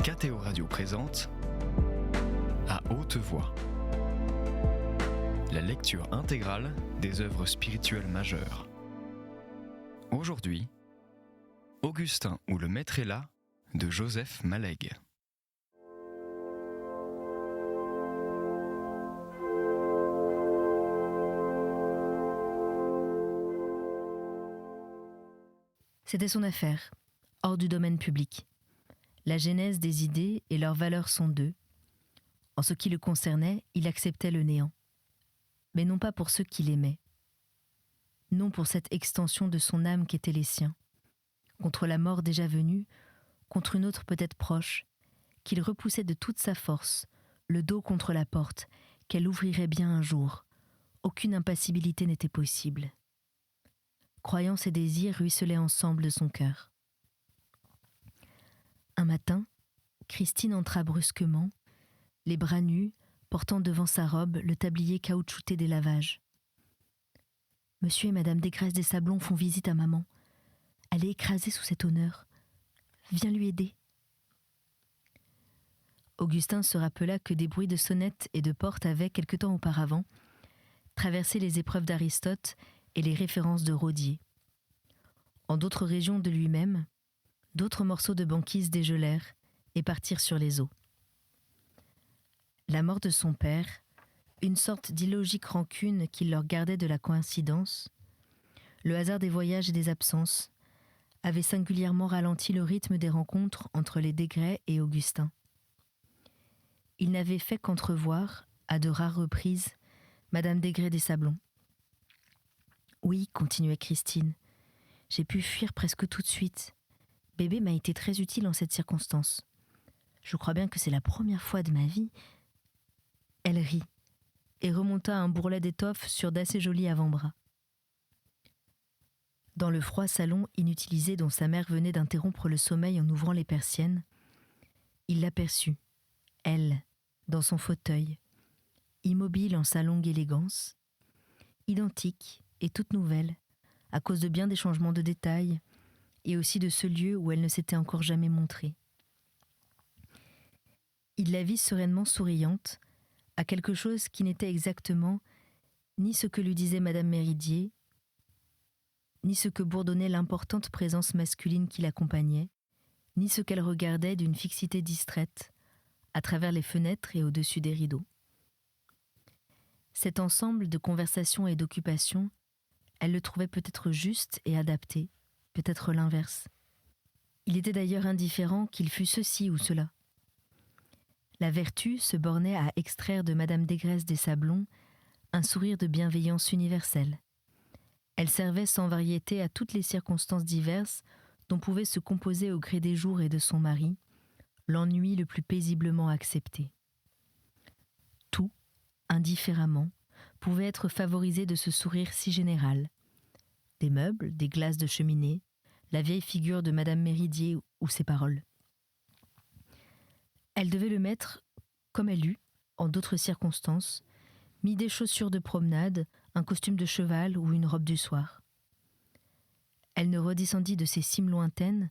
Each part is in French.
KTO Radio présente À haute voix, la lecture intégrale des œuvres spirituelles majeures. Aujourd'hui, Augustin ou le Maître est là de Joseph Malègue. C'était son affaire, hors du domaine public. La genèse des idées et leurs valeurs sont deux. En ce qui le concernait, il acceptait le néant. Mais non pas pour ceux qui l'aimaient. Non pour cette extension de son âme qu'étaient les siens. Contre la mort déjà venue, contre une autre peut-être proche, qu'il repoussait de toute sa force, le dos contre la porte, qu'elle ouvrirait bien un jour. Aucune impassibilité n'était possible. Croyance et désir ruisselaient ensemble de son cœur. Un matin, Christine entra brusquement, les bras nus, portant devant sa robe le tablier caoutchouté des lavages. « Monsieur et Madame Desgraisses des Sablons font visite à maman. Elle est écrasée sous cet honneur. Viens lui aider. » Augustin se rappela que des bruits de sonnettes et de portes avaient, quelque temps auparavant, traversé les épreuves d'Aristote et les références de Rodier. En d'autres régions de lui-même, d'autres morceaux de banquise dégelèrent et partirent sur les eaux. La mort de son père, une sorte d'illogique rancune qui leur gardait de la coïncidence, le hasard des voyages et des absences, avait singulièrement ralenti le rythme des rencontres entre les Desgraisses et Augustin. Il n'avait fait qu'entrevoir, à de rares reprises, Madame Desgraisses des Sablons. « Oui, continuait Christine, j'ai pu fuir presque tout de suite. Bébé m'a été très utile en cette circonstance. Je crois bien que c'est la première fois de ma vie. » Elle rit et remonta un bourrelet d'étoffe sur d'assez jolis avant-bras. Dans le froid salon inutilisé dont sa mère venait d'interrompre le sommeil en ouvrant les persiennes, il l'aperçut, elle, dans son fauteuil, immobile en sa longue élégance, identique et toute nouvelle, à cause de bien des changements de détails, et aussi de ce lieu où elle ne s'était encore jamais montrée. Il la vit sereinement souriante, à quelque chose qui n'était exactement ni ce que lui disait Madame Méridier, ni ce que bourdonnait l'importante présence masculine qui l'accompagnait, ni ce qu'elle regardait d'une fixité distraite, à travers les fenêtres et au-dessus des rideaux. Cet ensemble de conversations et d'occupations, elle le trouvait peut-être juste et adapté, peut-être l'inverse. Il était d'ailleurs indifférent qu'il fût ceci ou cela. La vertu se bornait à extraire de Madame Desgraisses des Sablons un sourire de bienveillance universelle. Elle servait sans variété à toutes les circonstances diverses dont pouvait se composer au gré des jours et de son mari l'ennui le plus paisiblement accepté. Tout, indifféremment, pouvait être favorisé de ce sourire si général. Des meubles, des glaces de cheminée, la vieille figure de Madame Méridier ou ses paroles. Elle devait le mettre, comme elle eût, en d'autres circonstances, mis des chaussures de promenade, un costume de cheval ou une robe du soir. Elle ne redescendit de ses cimes lointaines,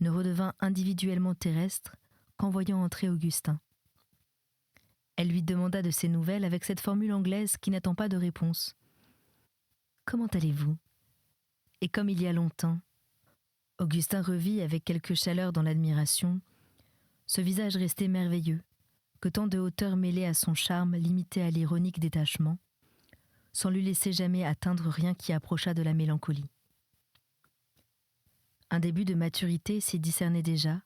ne redevint individuellement terrestre qu'en voyant entrer Augustin. Elle lui demanda de ses nouvelles avec cette formule anglaise qui n'attend pas de réponse. « Comment allez-vous ? Et comme il y a longtemps ?» Augustin revit avec quelque chaleur dans l'admiration ce visage resté merveilleux, que tant de hauteur mêlée à son charme limitait à l'ironique détachement, sans lui laisser jamais atteindre rien qui approchât de la mélancolie. Un début de maturité s'y discernait déjà,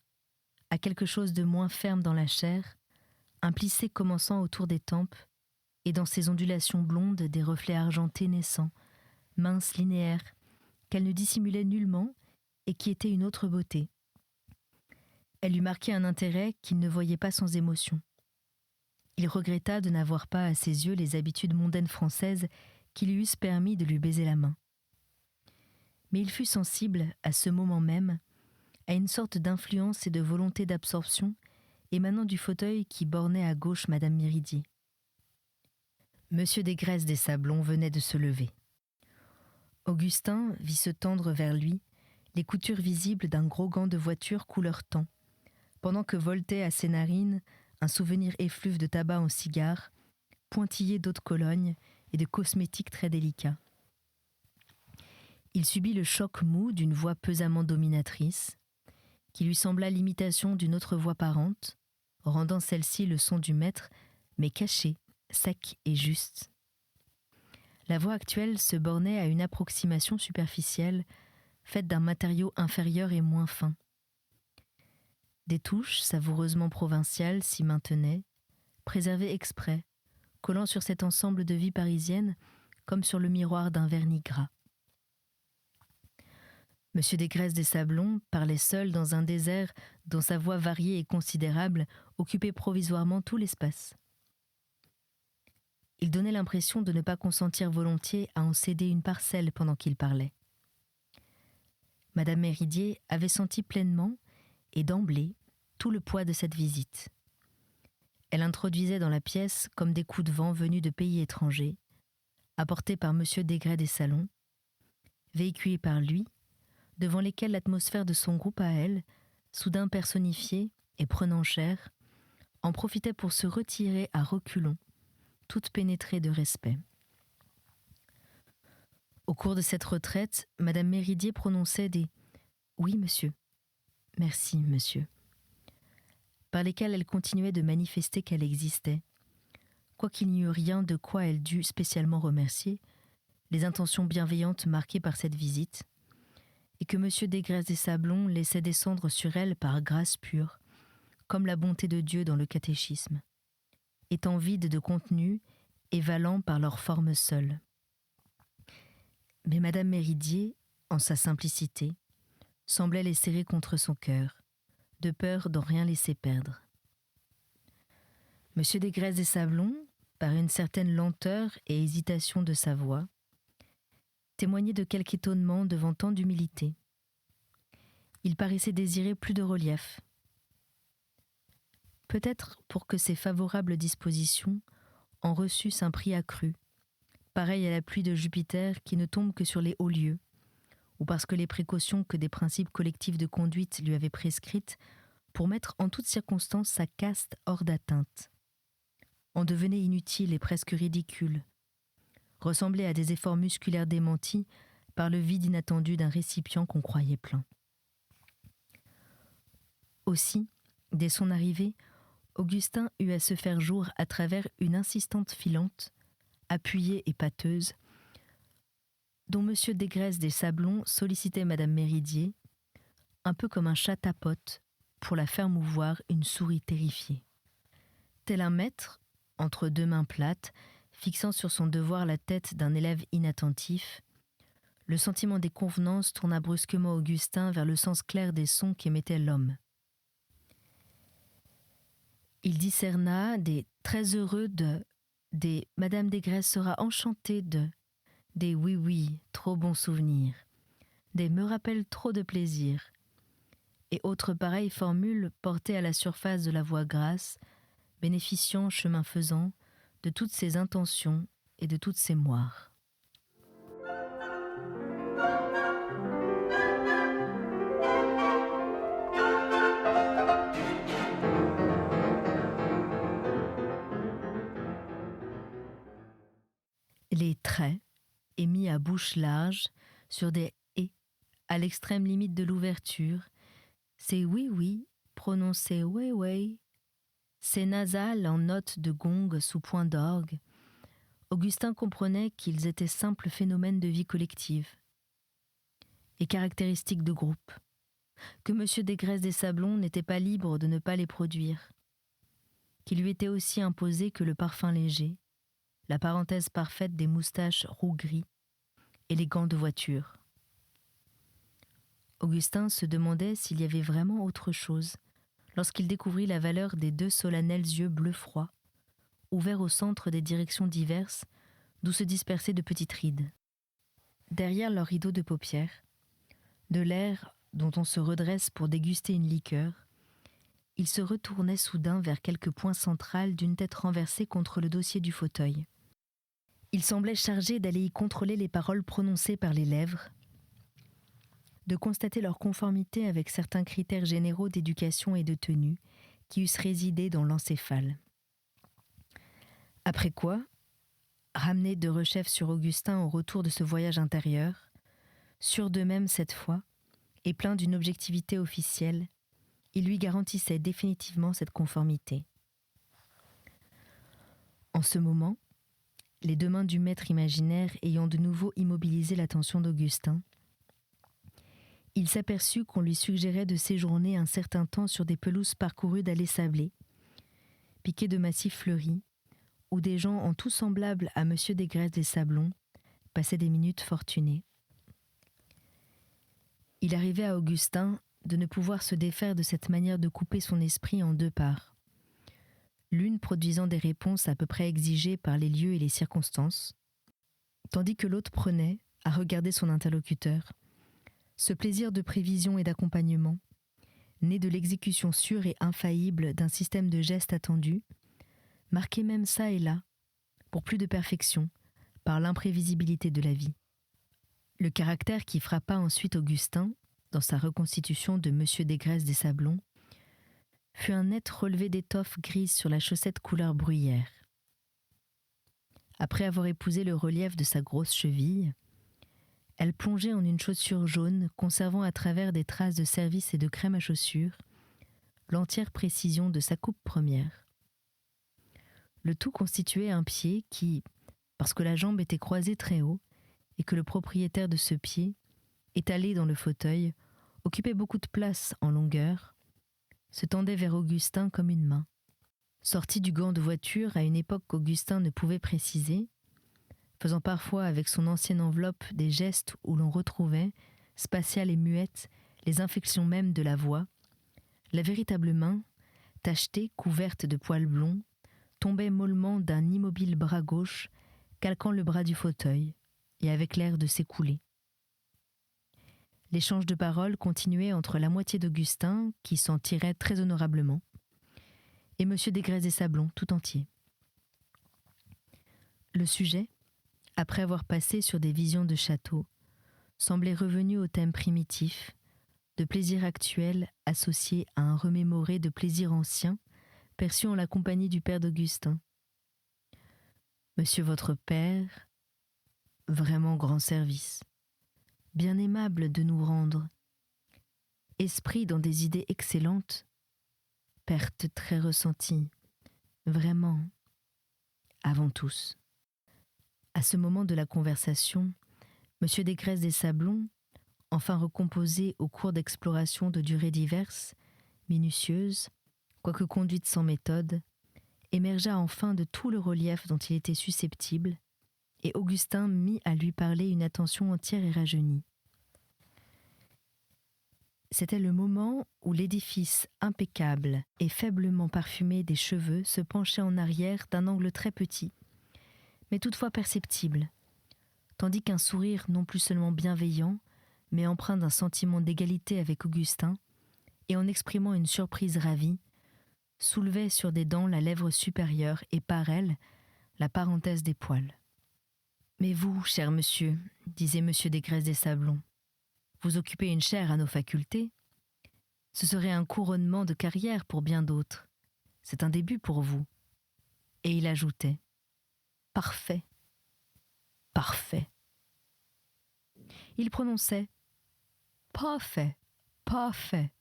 à quelque chose de moins ferme dans la chair, un plissé commençant autour des tempes, et dans ses ondulations blondes des reflets argentés naissants, minces, linéaires, qu'elle ne dissimulait nullement et qui étaient une autre beauté. Elle lui marquait un intérêt qu'il ne voyait pas sans émotion. Il regretta de n'avoir pas à ses yeux les habitudes mondaines françaises qui lui eussent permis de lui baiser la main. Mais il fut sensible, à ce moment même, à une sorte d'influence et de volonté d'absorption émanant du fauteuil qui bornait à gauche Madame Méridier. Monsieur Desgraisses des Sablons venait de se lever. Augustin vit se tendre vers lui les coutures visibles d'un gros gant de voiture couleur tan, pendant que voltait à ses narines un souvenir effluve de tabac en cigare, pointillé d'eau de Cologne et de cosmétiques très délicats. Il subit le choc mou d'une voix pesamment dominatrice, qui lui sembla l'imitation d'une autre voix parente, rendant celle-ci le son du maître, mais caché, sec et juste. La voix actuelle se bornait à une approximation superficielle, faite d'un matériau inférieur et moins fin. Des touches savoureusement provinciales s'y maintenaient, préservées exprès, collant sur cet ensemble de vie parisienne comme sur le miroir d'un vernis gras. Monsieur Desgresses des Sablons parlait seul dans un désert dont sa voix variée et considérable occupait provisoirement tout l'espace. Il donnait l'impression de ne pas consentir volontiers à en céder une parcelle pendant qu'il parlait. Madame Méridier avait senti pleinement et d'emblée tout le poids de cette visite. Elle introduisait dans la pièce comme des coups de vent venus de pays étrangers, apportés par Monsieur Desgresses des Salons, véhiculés par lui, devant lesquels l'atmosphère de son groupe à elle, soudain personnifiée et prenant chair, en profitait pour se retirer à reculons, toute pénétrée de respect. Au cours de cette retraite, Madame Méridier prononçait des « Oui, monsieur »,« Merci, monsieur », par lesquels elle continuait de manifester qu'elle existait, quoiqu'il n'y eût rien de quoi elle dût spécialement remercier les intentions bienveillantes marquées par cette visite, et que Monsieur Desgresses des Sablons laissait descendre sur elle par grâce pure, comme la bonté de Dieu dans le catéchisme, étant vides de contenu et valant par leur forme seule. Mais Madame Méridier, en sa simplicité, semblait les serrer contre son cœur, de peur d'en rien laisser perdre. Monsieur Desgresses des Sablons, par une certaine lenteur et hésitation de sa voix, témoignait de quelque étonnement devant tant d'humilité. Il paraissait désirer plus de relief. Peut-être pour que ses favorables dispositions en reçussent un prix accru, pareil à la pluie de Jupiter qui ne tombe que sur les hauts lieux, ou parce que les précautions que des principes collectifs de conduite lui avaient prescrites pour mettre en toutes circonstances sa caste hors d'atteinte, en devenaient inutiles et presque ridicules, ressemblaient à des efforts musculaires démentis par le vide inattendu d'un récipient qu'on croyait plein. Aussi, dès son arrivée, Augustin eut à se faire jour à travers une insistante filante, appuyée et pâteuse, dont Monsieur Desgresses des Sablons sollicitait Madame Méridier, un peu comme un chat tapote, pour la faire mouvoir une souris terrifiée. Tel un maître, entre deux mains plates, fixant sur son devoir la tête d'un élève inattentif, le sentiment des convenances tourna brusquement Augustin vers le sens clair des sons qu'émettait l'homme. Il discerna des « très heureux de », des « Madame Desgresses sera enchantée de », des « oui, oui, trop bons souvenirs », des « me rappelle trop de plaisir », et autres pareilles formules portées à la surface de la voix grasse, bénéficiant, chemin faisant, de toutes ses intentions et de toutes ses moires. Les traits, émis à bouche large, sur des « et » à l'extrême limite de l'ouverture, ces « oui-oui » prononcés « ouais-ouais », ces nasales en notes de gong sous point d'orgue, Augustin comprenait qu'ils étaient simples phénomènes de vie collective et caractéristiques de groupe, que Monsieur Desgresses des Sablons n'était pas libre de ne pas les produire, qu'il lui était aussi imposé que le parfum léger, la parenthèse parfaite des moustaches roux-gris et les gants de voiture. Augustin se demandait s'il y avait vraiment autre chose lorsqu'il découvrit la valeur des deux solennels yeux bleu froid, ouverts au centre des directions diverses d'où se dispersaient de petites rides. Derrière leurs rideaux de paupières, de l'air dont on se redresse pour déguster une liqueur, il se retournait soudain vers quelque point central d'une tête renversée contre le dossier du fauteuil. Il semblait chargé d'aller y contrôler les paroles prononcées par les lèvres, de constater leur conformité avec certains critères généraux d'éducation et de tenue qui eussent résidé dans l'encéphale. Après quoi, ramenés de rechef sur Augustin au retour de ce voyage intérieur, sûrs d'eux-mêmes cette fois, et pleins d'une objectivité officielle, ils lui garantissaient définitivement cette conformité. En ce moment, les deux mains du maître imaginaire ayant de nouveau immobilisé l'attention d'Augustin, il s'aperçut qu'on lui suggérait de séjourner un certain temps sur des pelouses parcourues d'allées sablées, piquées de massifs fleuris, où des gens en tout semblables à M. Desgraisses des Sablons passaient des minutes fortunées. Il arrivait à Augustin de ne pouvoir se défaire de cette manière de couper son esprit en deux parts, l'une produisant des réponses à peu près exigées par les lieux et les circonstances, tandis que l'autre prenait, à regarder son interlocuteur, ce plaisir de prévision et d'accompagnement, né de l'exécution sûre et infaillible d'un système de gestes attendus, marqué même ça et là, pour plus de perfection, par l'imprévisibilité de la vie. Le caractère qui frappa ensuite Augustin, dans sa reconstitution de M. Desgraisses des Sablons, fut un net relevé d'étoffe grise sur la chaussette couleur bruyère. Après avoir épousé le relief de sa grosse cheville, elle plongeait en une chaussure jaune, conservant à travers des traces de service et de crème à chaussures l'entière précision de sa coupe première. Le tout constituait un pied qui, parce que la jambe était croisée très haut et que le propriétaire de ce pied, étalé dans le fauteuil, occupait beaucoup de place en longueur, se tendait vers Augustin comme une main. Sorti du gant de voiture à une époque qu'Augustin ne pouvait préciser, faisant parfois avec son ancienne enveloppe des gestes où l'on retrouvait, spatiales et muettes, les inflexions mêmes de la voix, la véritable main, tachetée, couverte de poils blonds, tombait mollement d'un immobile bras gauche, calquant le bras du fauteuil, et avec l'air de s'écouler. L'échange de paroles continuait entre la moitié d'Augustin, qui s'en tirait très honorablement, et M. Desgraisses des Sablons tout entier. Le sujet, après avoir passé sur des visions de château, semblait revenu au thème primitif, de plaisir actuel associé à un remémoré de plaisir ancien, perçu en la compagnie du père d'Augustin. Monsieur votre père, vraiment grand service, bien aimable de nous rendre, esprit dans des idées excellentes, perte très ressentie, vraiment, avant tous. À ce moment de la conversation, M. Desgraisses des Sablons, enfin recomposé au cours d'explorations de durées diverses, minutieuses, quoique conduites sans méthode, émergea enfin de tout le relief dont il était susceptible, et Augustin mit à lui parler une attention entière et rajeunie. C'était le moment où l'édifice impeccable et faiblement parfumé des cheveux se penchait en arrière d'un angle très petit, mais toutefois perceptible, tandis qu'un sourire non plus seulement bienveillant, mais empreint d'un sentiment d'égalité avec Augustin, et en exprimant une surprise ravie, soulevait sur des dents la lèvre supérieure et par elle, la parenthèse des poils. « Mais vous, cher monsieur, disait M. Desgraisses des Sablons, vous occupez une chaire à nos facultés. Ce serait un couronnement de carrière pour bien d'autres. C'est un début pour vous. » Et il ajoutait « Parfait, parfait. » Il prononçait « Parfait, parfait »,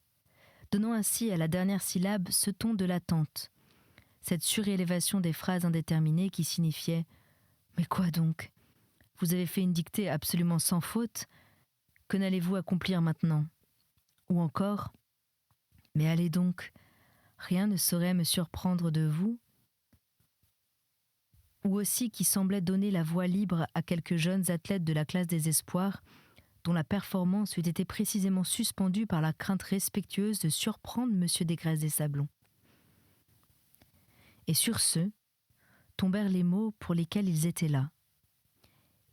donnant ainsi à la dernière syllabe ce ton de l'attente, cette surélévation des phrases indéterminées qui signifiait « Mais quoi donc ? Vous avez fait une dictée absolument sans faute. Que n'allez-vous accomplir maintenant ? Ou encore « Mais allez donc, rien ne saurait me surprendre de vous ?» Ou aussi qui semblait donner la voie libre à quelques jeunes athlètes de la classe des espoirs dont la performance eût été précisément suspendue par la crainte respectueuse de surprendre M. Desgraisses des Sablons. Et sur ce, tombèrent les mots pour lesquels ils étaient là.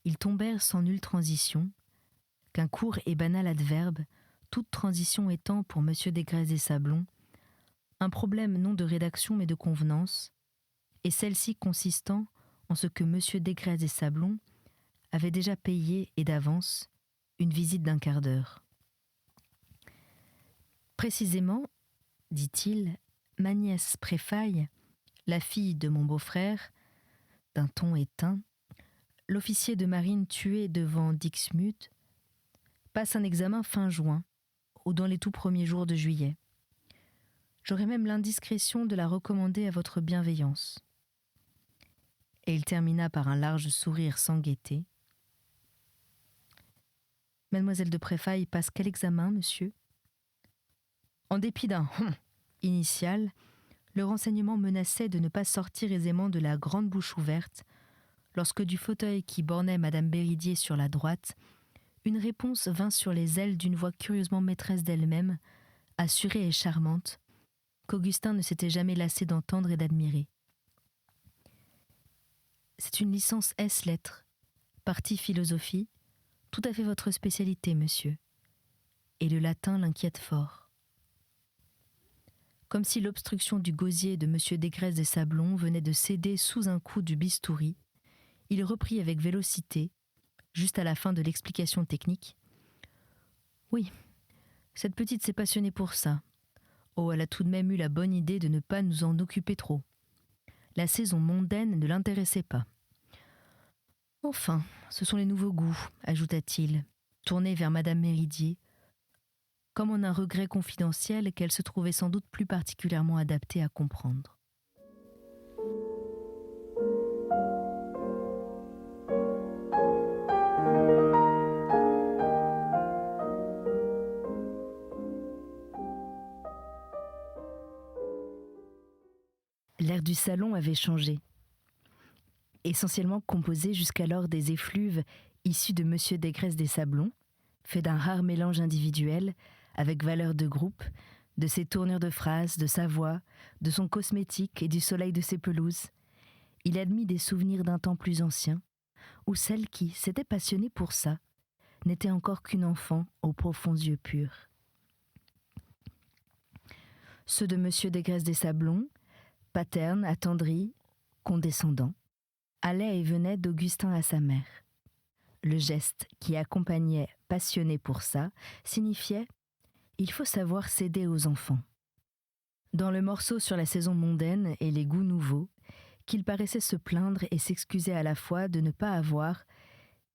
Ils tombèrent sans nulle transition, qu'un court et banal adverbe, toute transition étant pour M. Desgraisses des Sablons, un problème non de rédaction mais de convenance, et celle-ci consistant en ce que M. Desgraisses des Sablons avait déjà payé et d'avance une visite d'un quart d'heure. Précisément, dit-il, ma nièce Préfaille, la fille de mon beau-frère, d'un ton éteint, l'officier de marine tué devant Dixmude, passe un examen fin juin ou dans les tout premiers jours de juillet. J'aurai même l'indiscrétion de la recommander à votre bienveillance. Et il termina par un large sourire sans gaieté. Mademoiselle de Préfaille passe quel examen, monsieur ? En dépit d'un « initial, le renseignement menaçait de ne pas sortir aisément de la grande bouche ouverte lorsque du fauteuil qui bornait Madame Béridier sur la droite, une réponse vint sur les ailes d'une voix curieusement maîtresse d'elle-même, assurée et charmante, qu'Augustin ne s'était jamais lassé d'entendre et d'admirer. C'est une licence S-lettres, partie philosophie, tout à fait votre spécialité, monsieur. Et le latin l'inquiète fort. Comme si l'obstruction du gosier de monsieur Desgresses des Sablons venait de céder sous un coup du bistouri, il reprit avec vélocité, juste à la fin de l'explication technique. Oui, cette petite s'est passionnée pour ça. Oh, elle a tout de même eu la bonne idée de ne pas nous en occuper trop. La saison mondaine ne l'intéressait pas. Enfin, ce sont les nouveaux goûts, ajouta-t-il, tourné vers Madame Méridier, comme en un regret confidentiel qu'elle se trouvait sans doute plus particulièrement adaptée à comprendre. L'air du salon avait changé. Essentiellement composé jusqu'alors des effluves issus de monsieur Desgresses des Sablons, fait d'un rare mélange individuel, avec valeur de groupe, de ses tournures de phrases, de sa voix, de son cosmétique et du soleil de ses pelouses, il admit des souvenirs d'un temps plus ancien, où celle qui s'était passionnée pour ça n'était encore qu'une enfant aux profonds yeux purs. Ceux de monsieur Desgresses des Sablons, paterne, attendri, condescendant, allait et venait d'Augustin à sa mère. Le geste qui accompagnait « passionné pour ça » signifiait « il faut savoir céder aux enfants ». Dans le morceau sur la saison mondaine et les goûts nouveaux, qu'il paraissait se plaindre et s'excuser à la fois de ne pas avoir,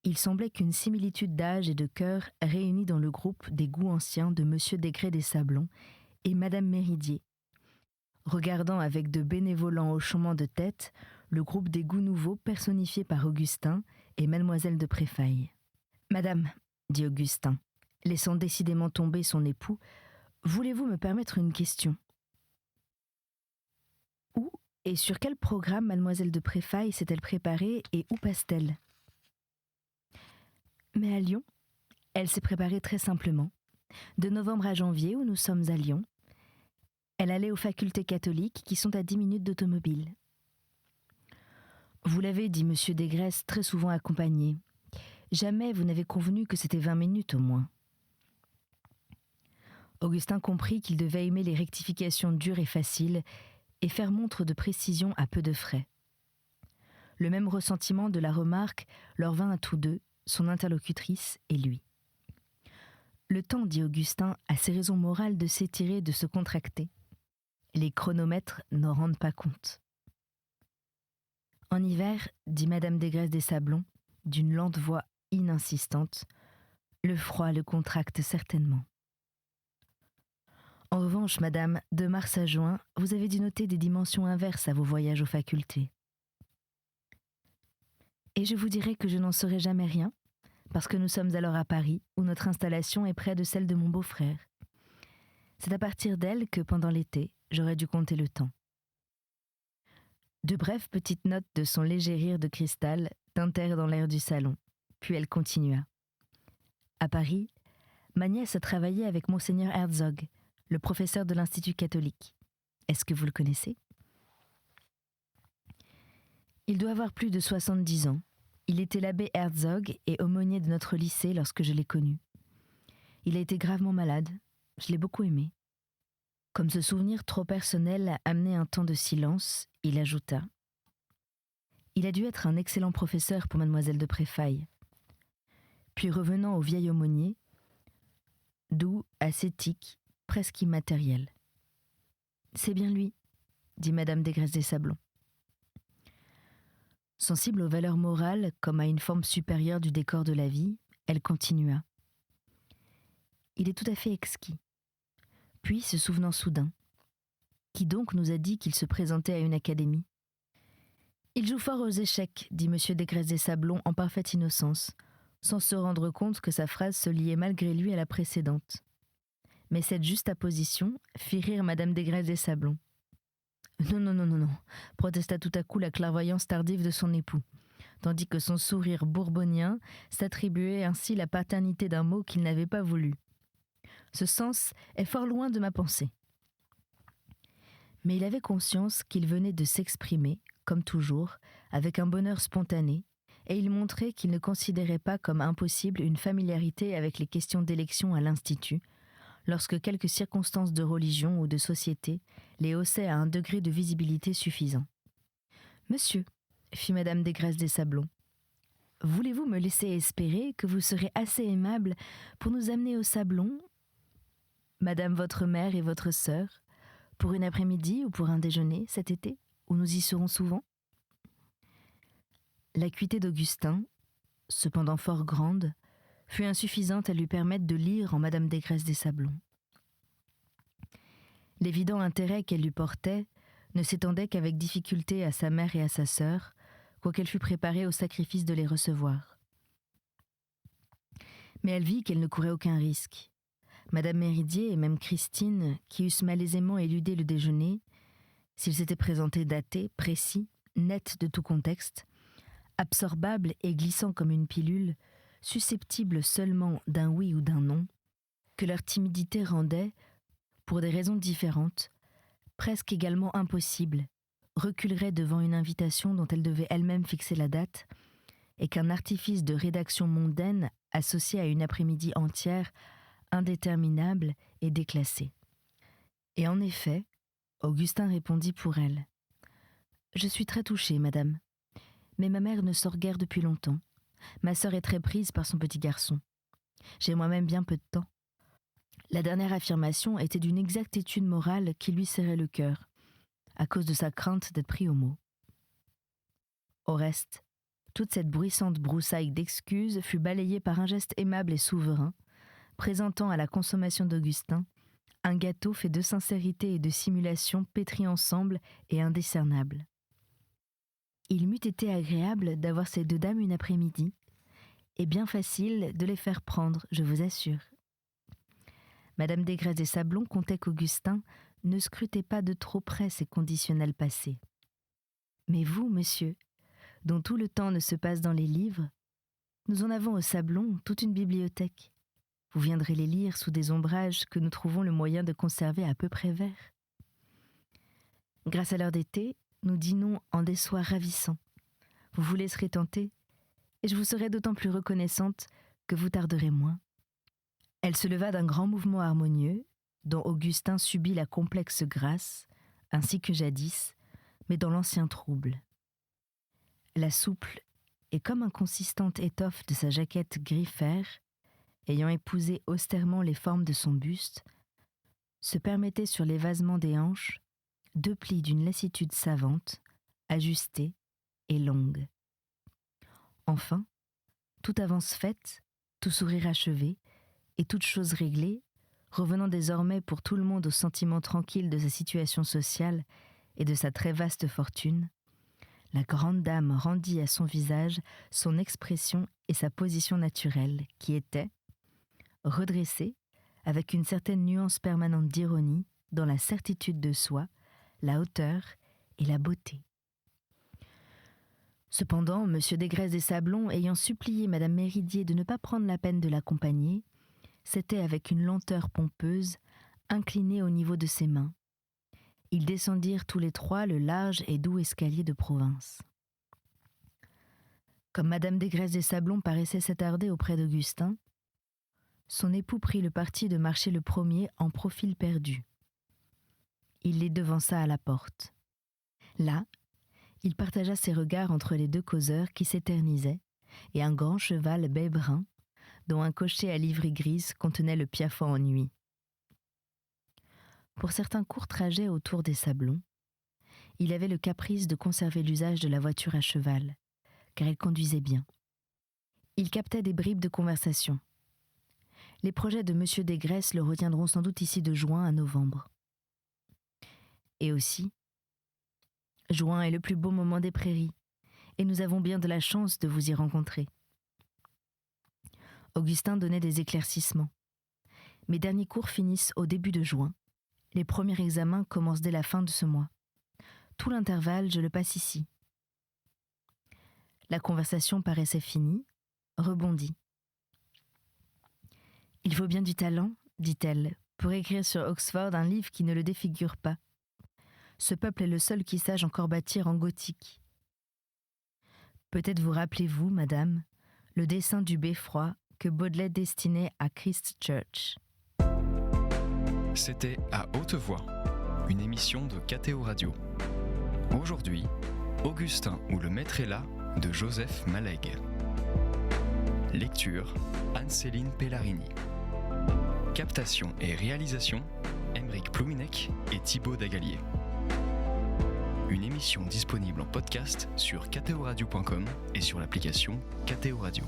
il semblait qu'une similitude d'âge et de cœur réunie dans le groupe des goûts anciens de monsieur Desgresses des Sablons et madame Méridier, regardant avec de bénévolents hochements de tête le groupe des goûts nouveaux personnifié par Augustin et mademoiselle de Préfaille. « Madame, dit Augustin, laissant décidément tomber son époux, voulez-vous me permettre une question ? Où et sur quel programme mademoiselle de Préfaille s'est-elle préparée et où passe-t-elle ? Mais à Lyon, elle s'est préparée très simplement. De novembre à janvier, où nous sommes à Lyon, elle allait aux facultés catholiques qui sont à 10 minutes d'automobile. Vous l'avez dit, monsieur Desgresses, très souvent accompagné. Jamais vous n'avez convenu que c'était 20 minutes au moins. Augustin comprit qu'il devait aimer les rectifications dures et faciles et faire montre de précision à peu de frais. Le même ressentiment de la remarque leur vint à tous deux, son interlocutrice et lui. Le temps, dit Augustin, a ses raisons morales de s'étirer, de se contracter. Les chronomètres n'en rendent pas compte. En hiver, dit madame Desgresses des Sablons, d'une lente voix ininsistante, le froid le contracte certainement. En revanche, madame, de mars à juin, vous avez dû noter des dimensions inverses à vos voyages aux facultés. Et je vous dirai que je n'en saurai jamais rien, parce que nous sommes alors à Paris, où notre installation est près de celle de mon beau-frère. C'est à partir d'elle que, pendant l'été, j'aurais dû compter le temps. De brèves petites notes de son léger rire de cristal tintèrent dans l'air du salon, puis elle continua. À Paris, ma nièce a travaillé avec monseigneur Herzog, le professeur de l'Institut catholique. Est-ce que vous le connaissez ? Il doit avoir plus de 70 ans. Il était l'abbé Herzog et aumônier de notre lycée lorsque je l'ai connu. Il a été gravement malade. Je l'ai beaucoup aimé. Comme ce souvenir trop personnel a amené un temps de silence, il ajouta « Il a dû être un excellent professeur pour mademoiselle de Préfaille. » Puis revenant au vieil aumônier, doux, ascétique, presque immatériel. « C'est bien lui », dit Madame Desgraisses des Sablons. Sensible aux valeurs morales comme à une forme supérieure du décor de la vie, elle continua. « Il est tout à fait exquis. » Puis, se souvenant soudain, « Qui donc nous a dit qu'il se présentait à une académie ?»« Il joue fort aux échecs, » dit M. Desgraisses des Sablons en parfaite innocence, sans se rendre compte que sa phrase se liait malgré lui à la précédente. Mais cette juxtaposition fit rire Madame Desgraisses des Sablons. « Non, » protesta tout à coup la clairvoyance tardive de son époux, tandis que son sourire bourbonien s'attribuait ainsi la paternité d'un mot qu'il n'avait pas voulu. Ce sens est fort loin de ma pensée. Mais il avait conscience qu'il venait de s'exprimer, comme toujours, avec un bonheur spontané, et il montrait qu'il ne considérait pas comme impossible une familiarité avec les questions d'élection à l'Institut, lorsque quelques circonstances de religion ou de société les haussaient à un degré de visibilité suffisant. « Monsieur, » fit Madame Desgraisses des Sablons, « voulez-vous me laisser espérer que vous serez assez aimable pour nous amener au Sablon, Madame votre mère et votre sœur, pour une après-midi ou pour un déjeuner cet été, où nous y serons souvent ?» L'acuité d'Augustin, cependant fort grande, fut insuffisante à lui permettre de lire en Madame Desgraisses des Sablons. L'évident intérêt qu'elle lui portait ne s'étendait qu'avec difficulté à sa mère et à sa sœur, quoiqu'elle fût préparée au sacrifice de les recevoir. Mais elle vit qu'elle ne courait aucun risque. Madame Méridier et même Christine, qui eussent malaisément éludé le déjeuner, s'il s'était présenté daté, précis, net de tout contexte, absorbable et glissant comme une pilule, susceptible seulement d'un oui ou d'un non, que leur timidité rendait, pour des raisons différentes, presque également impossible, reculerait devant une invitation dont elle devait elle-même fixer la date, et qu'un artifice de rédaction mondaine associé à une après-midi entière, indéterminable et déclassée. Et en effet, Augustin répondit pour elle. « Je suis très touché, madame, mais ma mère ne sort guère depuis longtemps. Ma sœur est très prise par son petit garçon. J'ai moi-même bien peu de temps. » La dernière affirmation était d'une exactitude morale qui lui serrait le cœur, à cause de sa crainte d'être pris au mot. Au reste, toute cette bruissante broussaille d'excuses fut balayée par un geste aimable et souverain, présentant à la consommation d'Augustin un gâteau fait de sincérité et de simulation pétris ensemble et indiscernables. Il m'eût été agréable d'avoir ces deux dames une après-midi, et bien facile de les faire prendre, je vous assure. Madame Desgraisses des Sablons comptait qu'Augustin ne scrutait pas de trop près ses conditionnels passés. Mais vous, monsieur, dont tout le temps ne se passe dans les livres, nous en avons au Sablon toute une bibliothèque. Vous viendrez les lire sous des ombrages que nous trouvons le moyen de conserver à peu près verts. Grâce à l'heure d'été, nous dînons en des soirs ravissants. Vous vous laisserez tenter, et je vous serai d'autant plus reconnaissante que vous tarderez moins. Elle se leva d'un grand mouvement harmonieux, dont Augustin subit la complexe grâce, ainsi que jadis, mais dans l'ancien trouble. La souple et comme inconsistante étoffe de sa jaquette gris-fer, ayant épousé austèrement les formes de son buste, se permettait sur l'évasement des hanches deux plis d'une lassitude savante, ajustée et longue. Enfin, toute avance faite, tout sourire achevé, et toute chose réglée, revenant désormais pour tout le monde au sentiment tranquille de sa situation sociale et de sa très vaste fortune, la grande dame rendit à son visage son expression et sa position naturelle, qui était redressée, avec une certaine nuance permanente d'ironie, dans la certitude de soi, la hauteur et la beauté. Cependant, M. Desgraisses des Sablons, ayant supplié Madame Méridier de ne pas prendre la peine de l'accompagner, s'était, avec une lenteur pompeuse, incliné au niveau de ses mains. Ils descendirent tous les trois le large et doux escalier de province. Comme Madame Desgraisses des Sablons paraissait s'attarder auprès d'Augustin, son époux prit le parti de marcher le premier en profil perdu. Il les devança à la porte. Là, il partagea ses regards entre les deux causeurs qui s'éternisaient et un grand cheval bai brun, dont un cocher à livrée grise contenait le piaffe ennui. Pour certains courts trajets autour des Sablons, il avait le caprice de conserver l'usage de la voiture à cheval, car il conduisait bien. Il captait des bribes de conversation. Les projets de M. Desgraisses le retiendront sans doute ici de juin à novembre. Et aussi, juin est le plus beau moment des prairies, et nous avons bien de la chance de vous y rencontrer. Augustin donnait des éclaircissements. Mes derniers cours finissent au début de juin. Les premiers examens commencent dès la fin de ce mois. Tout l'intervalle, je le passe ici. La conversation paraissait finie, rebondit. « Il faut bien du talent, dit-elle, pour écrire sur Oxford un livre qui ne le défigure pas. Ce peuple est le seul qui sache encore bâtir en gothique. Peut-être vous rappelez-vous, madame, le dessin du beffroi que Baudelaire destinait à Christ Church. » C'était À haute voix, une émission de KTO Radio. Aujourd'hui, Augustin ou le maître est là de Joseph Malègue. Lecture, Anne-Céline Pellarini. Captation et réalisation, Aymeric Plouminec et Thibaut Dagalier. Une émission disponible en podcast sur ktoradio.com et sur l'application KTO Radio.